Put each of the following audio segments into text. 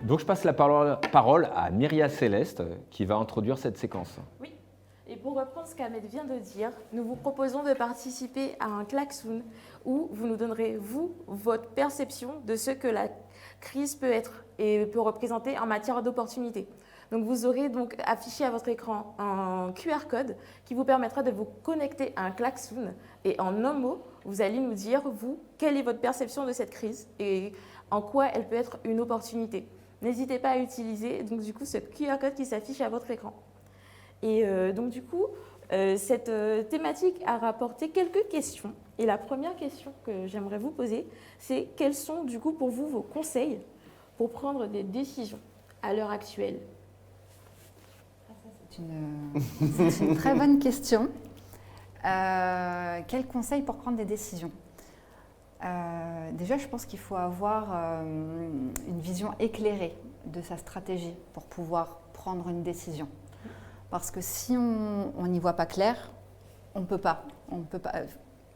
Donc je passe la parole à Myria Céleste qui va introduire cette séquence. Oui, et pour reprendre ce qu'Ahmed vient de dire, nous vous proposons de participer à un klaxoon où vous nous donnerez, vous, votre perception de ce que la crise peut être et peut représenter en matière d'opportunité. Donc vous aurez donc affiché à votre écran un QR code qui vous permettra de vous connecter à un klaxoon et en un mot, vous allez nous dire, vous, quelle est votre perception de cette crise et en quoi elle peut être une opportunité. N'hésitez pas à utiliser donc, du coup, ce QR code qui s'affiche à votre écran. Et donc du coup, cette thématique a rapporté quelques questions. Et la première question que j'aimerais vous poser, c'est quels sont du coup pour vous vos conseils pour prendre des décisions à l'heure actuelle? C'est une très bonne question. Quels conseils pour prendre des décisions? Déjà, je pense qu'il faut avoir une vision éclairée de sa stratégie pour pouvoir prendre une décision. Parce que si on n'y voit pas clair, on ne peut pas.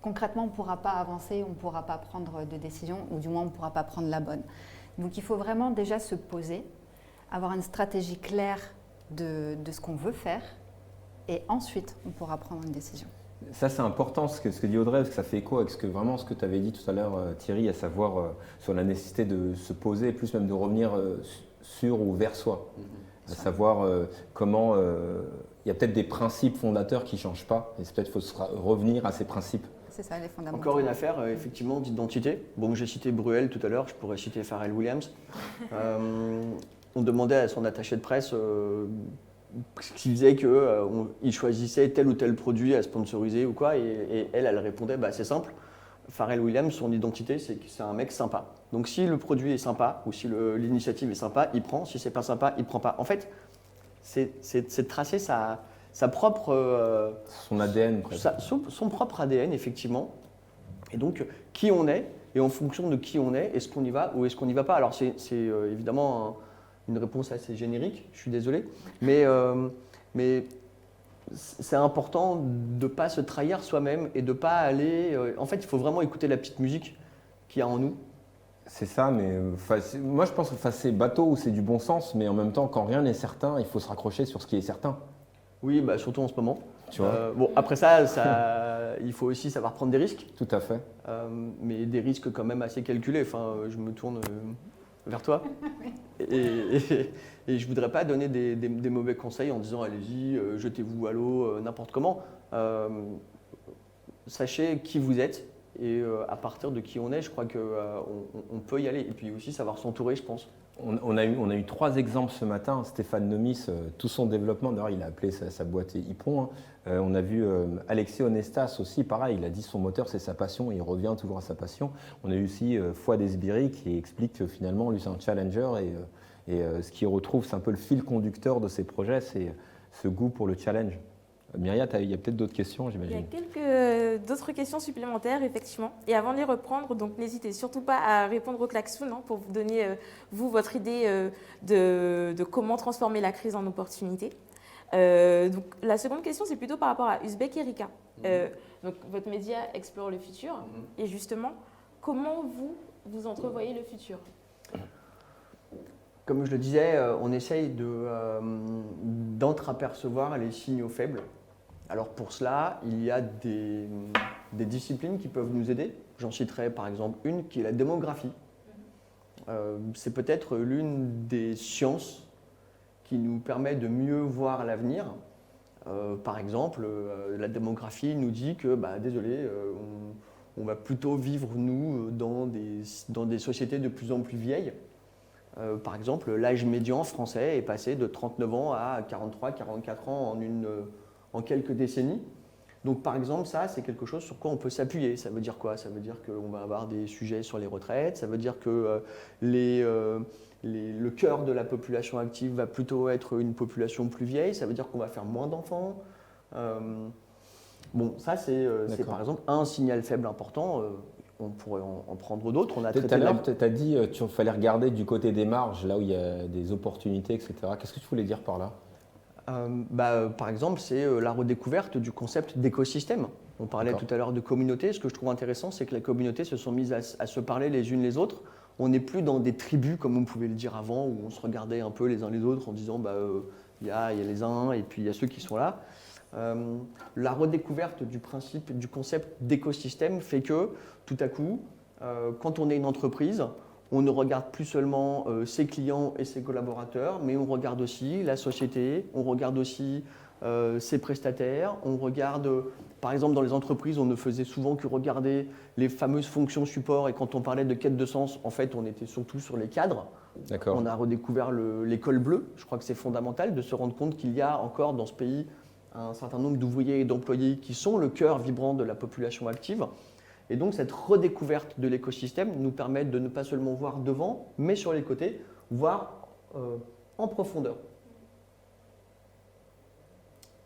Concrètement, on ne pourra pas avancer, on ne pourra pas prendre de décision, ou du moins on ne pourra pas prendre la bonne. Donc il faut vraiment déjà se poser, avoir une stratégie claire de ce qu'on veut faire, et ensuite on pourra prendre une décision. Ça, c'est important ce que dit Audrey, parce que ça fait écho avec ce que tu avais dit tout à l'heure, Thierry, à savoir sur la nécessité de se poser, plus même de revenir sur ou vers soi. À savoir comment il y a peut-être des principes fondateurs qui ne changent pas, et peut-être qu'il faut revenir à ces principes. C'est ça, les fondamentaux. Encore une affaire, effectivement, d'identité. Bon, j'ai cité Bruel tout à l'heure, je pourrais citer Pharrell Williams. On demandait à son attaché de presse ce qui faisait qu'il choisissait tel ou tel produit à sponsoriser ou quoi, et elle répondait, bah, c'est simple, Pharrell Williams, son identité, c'est que c'est un mec sympa. Donc si le produit est sympa, ou si l'initiative est sympa, il prend, si c'est pas sympa, il prend pas. En fait, c'est de tracer sa propre… son ADN. Son propre ADN, effectivement. Et donc, qui on est, et en fonction de qui on est qu'on y va ou est-ce qu'on n'y va pas. Alors c'est évidemment une réponse assez générique, je suis désolé, mais c'est important de ne pas se trahir soi-même et de ne pas aller… en fait, il faut vraiment écouter la petite musique qu'il y a en nous. C'est ça, mais moi je pense que c'est bateau ou c'est du bon sens, mais en même temps, quand rien n'est certain, il faut se raccrocher sur ce qui est certain. Oui, bah, surtout en ce moment. Tu vois bon, après ça, il faut aussi savoir prendre des risques. Tout à fait. Mais des risques quand même assez calculés. Enfin, je me tourne vers toi. Et je ne voudrais pas donner des mauvais conseils en disant allez-y, jetez-vous à l'eau, n'importe comment. Sachez qui vous êtes et à partir de qui on est, je crois qu'on peut y aller. Et puis aussi savoir s'entourer, je pense. On a eu 3 exemples ce matin. Stéphane Nomis, tout son développement, d'ailleurs il a appelé sa boîte Hippon. On a vu Alexis Onestas aussi, pareil, il a dit son moteur c'est sa passion, il revient toujours à sa passion. On a eu aussi Fouad Esbiri qui explique que finalement lui c'est un challenger et ce qu'il retrouve, c'est un peu le fil conducteur de ses projets, c'est ce goût pour le challenge. Myria, il y a peut-être d'autres questions, j'imagine. Il y a d'autres questions supplémentaires, effectivement. Et avant de les reprendre, donc n'hésitez surtout pas à répondre au klaxon pour vous donner, votre idée de comment transformer la crise en opportunité. Donc, la seconde question, c'est plutôt par rapport à Uzbek Erika. Donc, votre média explore le futur. Et justement, comment vous entrevoyez le futur? Comme je le disais, on essaye d'entre-apercevoir les signaux faibles. Alors pour cela, il y a des disciplines qui peuvent nous aider. J'en citerai par exemple une qui est la démographie. C'est peut-être l'une des sciences qui nous permet de mieux voir l'avenir. Par exemple, la démographie nous dit que, désolé, on va plutôt vivre, nous, dans des sociétés de plus en plus vieilles. Par exemple, l'âge médian français est passé de 39 ans à 43-44 ans en quelques décennies. Donc par exemple, ça, c'est quelque chose sur quoi on peut s'appuyer. Ça veut dire quoi? Ça veut dire qu'on va avoir des sujets sur les retraites, ça veut dire que le cœur de la population active va plutôt être une population plus vieille, ça veut dire qu'on va faire moins d'enfants. Bon, ça, c'est par exemple un signal faible important. On pourrait en prendre d'autres. Tout à l'heure, tu as dit qu'il fallait regarder du côté des marges, là où il y a des opportunités, etc. Qu'est-ce que tu voulais dire par là? Par exemple, c'est la redécouverte du concept d'écosystème. On parlait tout à l'heure de communauté. Ce que je trouve intéressant, c'est que les communautés se sont mises à se parler les unes les autres On n'est plus dans des tribus comme on pouvait le dire avant, où on se regardait un peu les uns les autres en disant il y a les uns et puis il y a ceux qui sont là. La redécouverte du principe, du concept d'écosystème fait que tout à coup, quand on est une entreprise, on ne regarde plus seulement ses clients et ses collaborateurs, mais on regarde aussi la société, on regarde aussi ses prestataires, on regarde, par exemple dans les entreprises, on ne faisait souvent que regarder les fameuses fonctions support et quand on parlait de quête de sens, en fait on était surtout sur les cadres. D'accord. On a redécouvert l'école bleue, je crois que c'est fondamental de se rendre compte qu'il y a encore dans ce pays un certain nombre d'ouvriers et d'employés qui sont le cœur vibrant de la population active. Et donc cette redécouverte de l'écosystème nous permet de ne pas seulement voir devant, mais sur les côtés, voir en profondeur.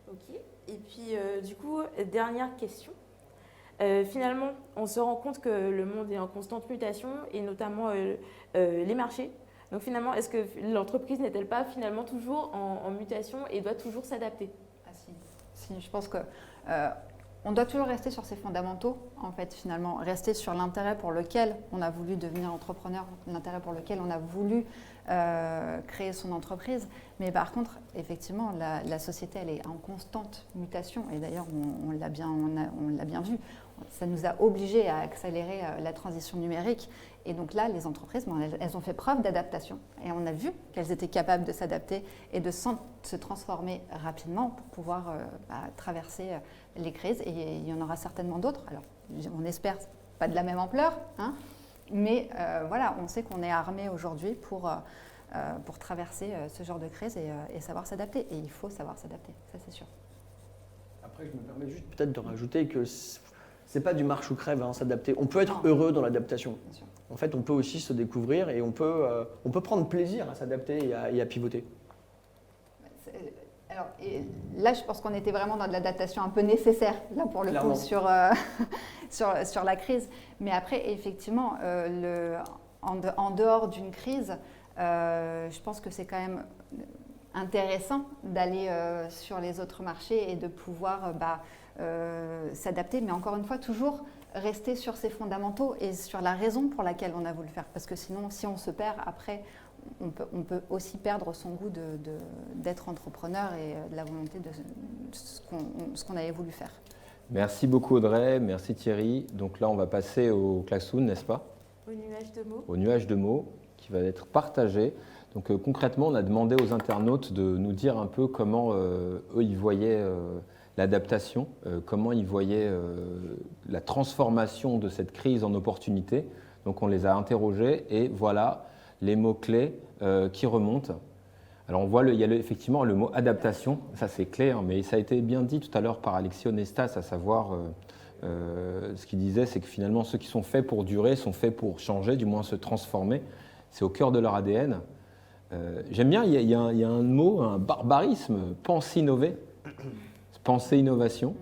Ok. Et puis, du coup, dernière question. Finalement, on se rend compte que le monde est en constante mutation et notamment les marchés. Donc finalement, est-ce que l'entreprise n'est-elle pas finalement toujours en mutation et doit toujours s'adapter? Si, je pense que on doit toujours rester sur ses fondamentaux, en fait, finalement, rester sur l'intérêt pour lequel on a voulu devenir entrepreneur, l'intérêt pour lequel on a voulu créer son entreprise. Mais par contre, effectivement, la société, elle est en constante mutation. Et d'ailleurs, on l'a bien vu. Ça nous a obligés à accélérer la transition numérique. Et donc là, les entreprises, elles ont fait preuve d'adaptation. Et on a vu qu'elles étaient capables de s'adapter et de se transformer rapidement pour pouvoir traverser les crises. Et il y en aura certainement d'autres. Alors, on espère pas de la même ampleur, hein, mais voilà, on sait qu'on est armé aujourd'hui pour traverser ce genre de crise et savoir s'adapter. Et il faut savoir s'adapter, ça c'est sûr. Après, je me permets juste peut-être de rajouter que c'est pas du marche ou crève, hein, s'adapter. On peut être heureux dans l'adaptation. En fait, on peut aussi se découvrir et on peut prendre plaisir à s'adapter et à pivoter. Alors, et là, je pense qu'on était vraiment dans de l'adaptation un peu nécessaire, là pour le Clairement. coup, sur la crise. Mais après, effectivement, en dehors d'une crise, je pense que c'est quand même intéressant d'aller sur les autres marchés et de pouvoir s'adapter. Mais encore une fois, toujours rester sur ses fondamentaux et sur la raison pour laquelle on a voulu le faire. Parce que sinon, si on se perd, après, on peut aussi perdre son goût d'être entrepreneur et de la volonté de ce qu'on avait voulu faire. Merci beaucoup Audrey, merci Thierry. Donc là, on va passer au klaxoon, n'est-ce pas? Au nuage de mots. Au nuage de mots qui va être partagé. Donc concrètement, on a demandé aux internautes de nous dire un peu comment eux, ils voyaient l'adaptation, comment ils voyaient la transformation de cette crise en opportunité. Donc on les a interrogés et voilà les mots-clés qui remontent. Alors on voit, il y a effectivement le mot adaptation, ça c'est clair, mais ça a été bien dit tout à l'heure par Alexis Onestas, à savoir ce qu'il disait, c'est que finalement ceux qui sont faits pour durer sont faits pour changer, du moins se transformer. C'est au cœur de leur ADN. J'aime bien, il y a un mot, un barbarisme, penser-innover, penser-innovation.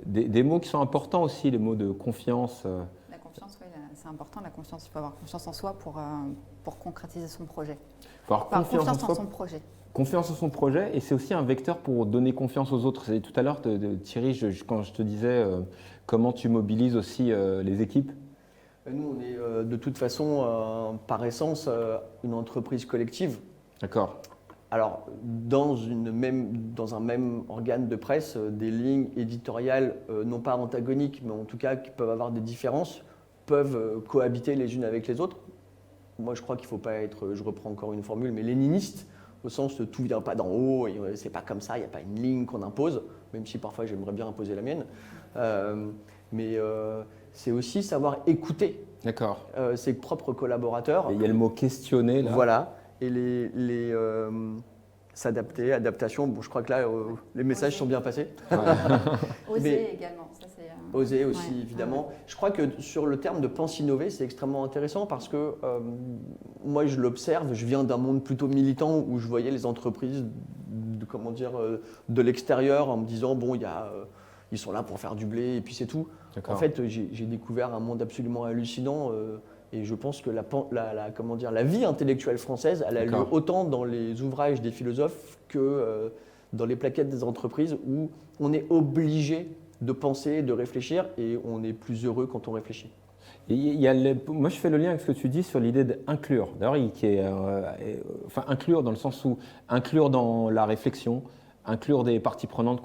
Des mots qui sont importants aussi, les mots de confiance. La confiance, oui, c'est important, la confiance. Il faut avoir confiance en soi pour concrétiser son projet. Il faut avoir confiance en soi. Son projet. Confiance en son projet, et c'est aussi un vecteur pour donner confiance aux autres. Tout à l'heure, Thierry, quand je te disais comment tu mobilises aussi les équipes. Nous, on est de toute façon, par essence, une entreprise collective. D'accord. Alors, dans un même organe de presse, des lignes éditoriales, non pas antagoniques, mais en tout cas qui peuvent avoir des différences, peuvent cohabiter les unes avec les autres. Moi, je crois qu'il ne faut pas être, je reprends encore une formule, mais léniniste, au sens de tout ne vient pas d'en haut, et c'est pas comme ça, il n'y a pas une ligne qu'on impose, même si parfois j'aimerais bien imposer la mienne. Mais c'est aussi savoir écouter ses propres collaborateurs. Et il y a le mot questionner là. Voilà. Et s'adapter, adaptation, bon, je crois que là, les messages sont bien passés. Oser également. Ça, oser aussi, évidemment. Je crois que sur le terme de pense-innover, c'est extrêmement intéressant parce que moi, je l'observe, je viens d'un monde plutôt militant où je voyais les entreprises de l'extérieur en me disant, bon, ils sont là pour faire du blé et puis c'est tout. En fait, j'ai découvert un monde absolument hallucinant. Et je pense que la vie intellectuelle française, elle a lieu autant dans les ouvrages des philosophes que dans les plaquettes des entreprises où on est obligé de penser, de réfléchir et on est plus heureux quand on réfléchit. Moi, je fais le lien avec ce que tu dis sur l'idée d'inclure. D'ailleurs, enfin, inclure dans le sens où inclure dans la réflexion, inclure des parties prenantes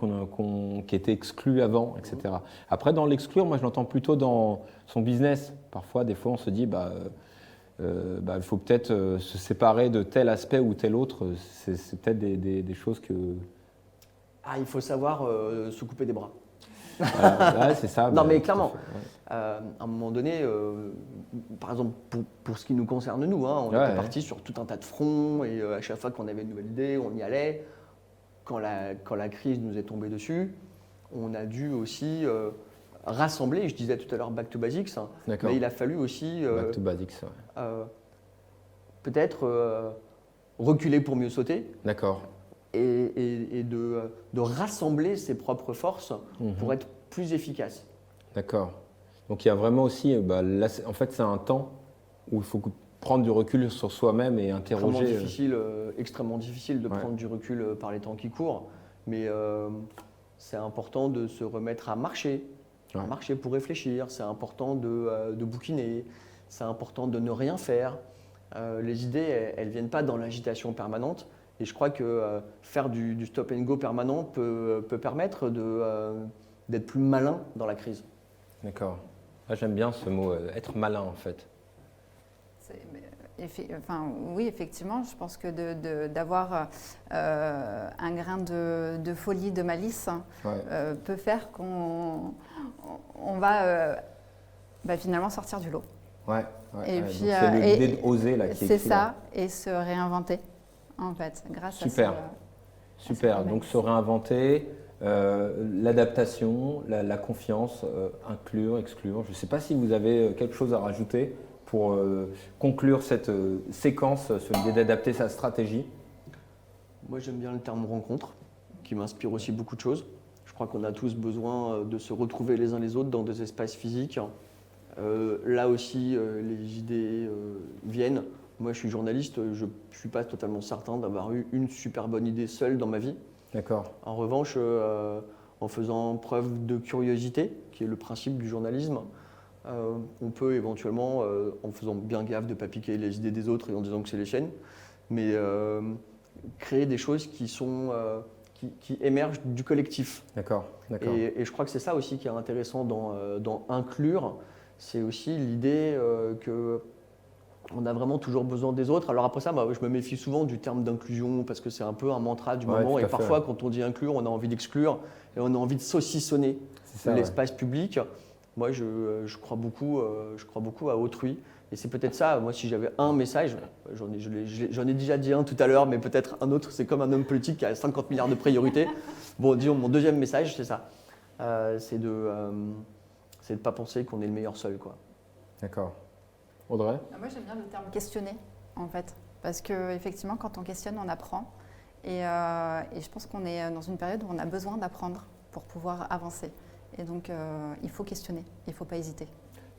qui étaient exclues avant, etc. Après, dans l'exclure, moi, je l'entends plutôt dans son business. Parfois, des fois, on se dit, il faut peut-être se séparer de tel aspect ou tel autre. C'est peut-être des choses que... Ah, il faut savoir se couper des bras. Voilà, ouais, c'est ça. Non, mais tout à clairement, fait, ouais. à un moment donné, par exemple, pour ce qui nous concerne, nous, hein, on Ouais, était ouais. partis sur tout un tas de fronts et à chaque fois qu'on avait une nouvelle idée, on y allait. Quand la crise nous est tombée dessus, on a dû aussi rassembler. Je disais tout à l'heure back to basics, hein, D'accord. mais il a fallu aussi Back to basics, ouais. peut-être reculer pour mieux sauter D'accord. et de rassembler ses propres forces pour être plus efficace. D'accord. Donc il y a vraiment aussi, là, en fait, c'est un temps où il faut prendre du recul sur soi-même et interroger. Extrêmement difficile de Ouais. prendre du recul par les temps qui courent, mais c'est important de se remettre à marcher pour réfléchir, c'est important de bouquiner, c'est important de ne rien faire. Les idées, elles ne viennent pas dans l'agitation permanente, et je crois que faire du stop and go permanent peut permettre d'être plus malin dans la crise. D'accord. Ah, j'aime bien ce mot, être malin en fait. Oui, effectivement, je pense que d'avoir un grain de folie, de malice, peut faire qu'on va finalement sortir du lot. Ouais. Et Donc, puis, c'est l'idée d'oser là qui est c'est écrit, ça, là. et se réinventer, en fait, grâce à Super. ce Super. remède. Donc se réinventer, l'adaptation, la confiance, inclure, exclure. Je ne sais pas si vous avez quelque chose à rajouter pour conclure cette séquence sur l'idée d'adapter sa stratégie. Moi, j'aime bien le terme rencontre, qui m'inspire aussi beaucoup de choses. Je crois qu'on a tous besoin de se retrouver les uns les autres dans des espaces physiques. Là aussi, les idées viennent. Moi, je suis journaliste, je ne suis pas totalement certain d'avoir eu une super bonne idée seule dans ma vie. D'accord. En revanche, en faisant preuve de curiosité, qui est le principe du journalisme, on peut éventuellement, en faisant bien gaffe de ne pas piquer les idées des autres et en disant que c'est les siennes, mais créer des choses qui émergent du collectif. D'accord. Et je crois que c'est ça aussi qui est intéressant dans inclure, c'est aussi l'idée qu'on a vraiment toujours besoin des autres. Alors après ça, je me méfie souvent du terme d'inclusion parce que c'est un peu un mantra du moment. tout à Et fait, parfois, quand on dit inclure, on a envie d'exclure et on a envie de saucissonner C'est ça, l'espace public. Moi, je crois beaucoup à autrui. Et c'est peut-être ça, moi, si j'avais un message, j'en ai déjà dit un tout à l'heure, mais peut-être un autre, c'est comme un homme politique qui a 50 milliards de priorités. Bon, disons, mon deuxième message, c'est ça. C'est de ne pas penser qu'on est le meilleur seul, quoi. D'accord. Audrey ? Moi, j'aime bien le terme questionner, en fait, parce qu'effectivement, quand on questionne, on apprend. Et je pense qu'on est dans une période où on a besoin d'apprendre pour pouvoir avancer. Et donc, il faut questionner, il ne faut pas hésiter.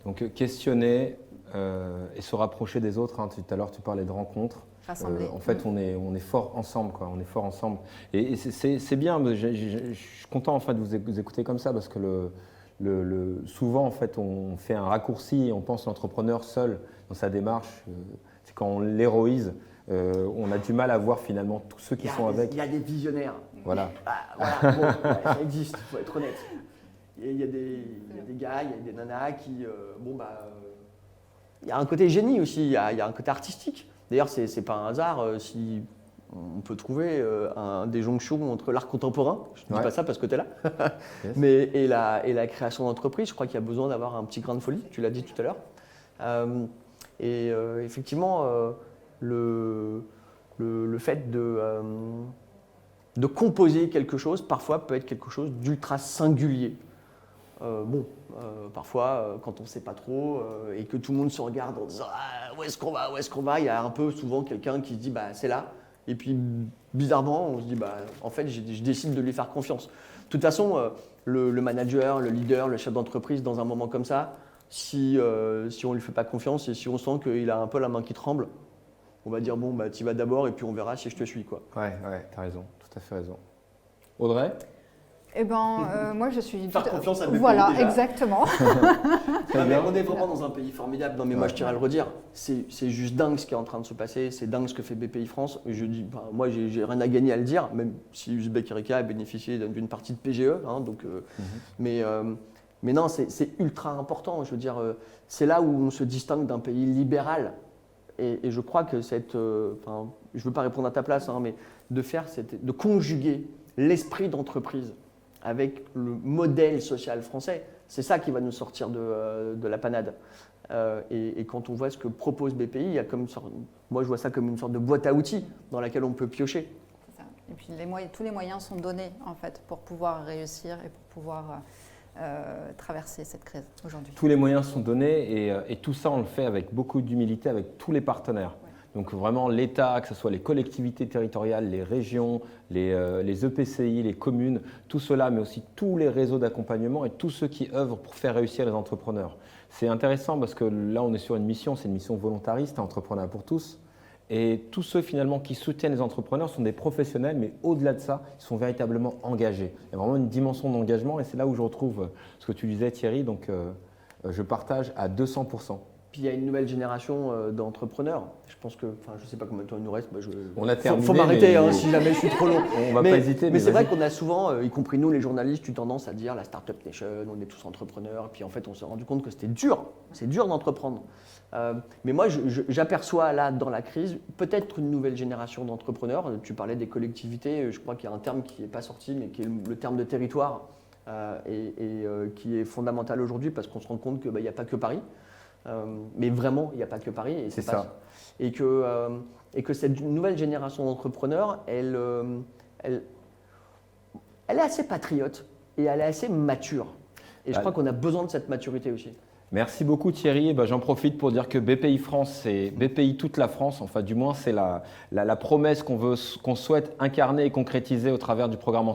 Donc questionner et se rapprocher des autres. Hein. Tout à l'heure, tu parlais de rencontres. Rassembler. En fait, on est fort ensemble, quoi. On est fort ensemble. Et c'est bien. Je suis content en fait de vous écouter comme ça parce que souvent, en fait, on fait un raccourci et on pense l'entrepreneur seul dans sa démarche. C'est quand on l'héroïse, on a du mal à voir finalement tous ceux qui sont avec. Il y a des visionnaires. Voilà. Ça existe, il faut être honnête. Il y a des gars, il y a des nanas qui, il y a un côté génie aussi, il y a un côté artistique. D'ailleurs, c'est pas un hasard si on peut trouver des jonctions entre l'art contemporain, je ne dis pas ça parce que tu es là, Yes. et la création d'entreprise. Je crois qu'il y a besoin d'avoir un petit grain de folie, tu l'as dit tout à l'heure. Effectivement, le fait de composer quelque chose, parfois, peut être quelque chose d'ultra singulier. Parfois, quand on ne sait pas trop et que tout le monde se regarde en disant où est-ce qu'on va, il y a un peu souvent quelqu'un qui se dit c'est là. Et puis, bizarrement, on se dit en fait, je décide de lui faire confiance. De toute façon, le manager, le leader, le chef d'entreprise, dans un moment comme ça, si on ne lui fait pas confiance et si on sent qu'il a un peu la main qui tremble, on va dire tu y vas d'abord et puis on verra si je te suis, quoi. Ouais, tu as raison, tout à fait raison. Audrey ? Eh ben, moi je suis. Faire confiance à BPI Voilà, déjà. exactement. Très Mais bien. on est vraiment dans un pays formidable. Non, mais moi, je tiens à le redire. C'est juste dingue ce qui est en train de se passer. C'est dingue ce que fait BPI France. Je dis, moi, j'ai rien à gagner à le dire, même si Uzbek Erika a bénéficié d'une partie de PGE. Hein, donc, mais non, c'est ultra important. Je veux dire, c'est là où on se distingue d'un pays libéral. Et je crois que je ne veux pas répondre à ta place, hein, mais de conjuguer l'esprit d'entreprise avec le modèle social français, c'est ça qui va nous sortir de la panade. Et quand on voit ce que propose BPI, il y a moi je vois ça comme une sorte de boîte à outils dans laquelle on peut piocher. C'est ça. Et puis tous les moyens sont donnés en fait pour pouvoir réussir et pour pouvoir traverser cette crise aujourd'hui. Tous les moyens sont donnés et tout ça, on le fait avec beaucoup d'humilité avec tous les partenaires. Ouais. Donc vraiment l'État, que ce soit les collectivités territoriales, les régions, les EPCI, les communes, tout cela, mais aussi tous les réseaux d'accompagnement et tous ceux qui œuvrent pour faire réussir les entrepreneurs. C'est intéressant parce que là, on est sur une mission, c'est une mission volontariste, Entrepreneuriat pour tous. Et tous ceux finalement qui soutiennent les entrepreneurs sont des professionnels, mais au-delà de ça, ils sont véritablement engagés. Il y a vraiment une dimension d'engagement et c'est là où je retrouve ce que tu disais Thierry, donc je partage à 200%. Puis il y a une nouvelle génération d'entrepreneurs. Je pense que, je ne sais pas combien de temps il nous reste. On a terminé. Faut m'arrêter mais- si jamais je suis trop long. On va pas hésiter. Mais c'est vrai vas-y. qu'on a souvent, y compris nous les journalistes, eu tendance à dire la Startup Nation, on est tous entrepreneurs. Et puis en fait, on s'est rendu compte que c'était dur. C'est dur d'entreprendre. Mais moi, j'aperçois là, dans la crise, peut-être une nouvelle génération d'entrepreneurs. Tu parlais des collectivités. Je crois qu'il y a un terme qui n'est pas sorti, mais qui est le terme de territoire qui est fondamental aujourd'hui parce qu'on se rend compte qu'il n'y a pas que Paris. Mais vraiment, il n'y a pas que Paris. Et C'est pas- ça. Et que cette nouvelle génération d'entrepreneurs, elle est assez patriote et elle est assez mature. Et je crois qu'on a besoin de cette maturité aussi. Merci beaucoup Thierry. J'en profite pour dire que BPI France, c'est BPI toute la France. Enfin, du moins, c'est la promesse qu'on souhaite incarner et concrétiser au travers du programme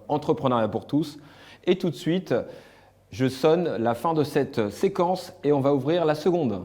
Entrepreneuriat pour tous. Et tout de suite, je sonne la fin de cette séquence et on va ouvrir la seconde.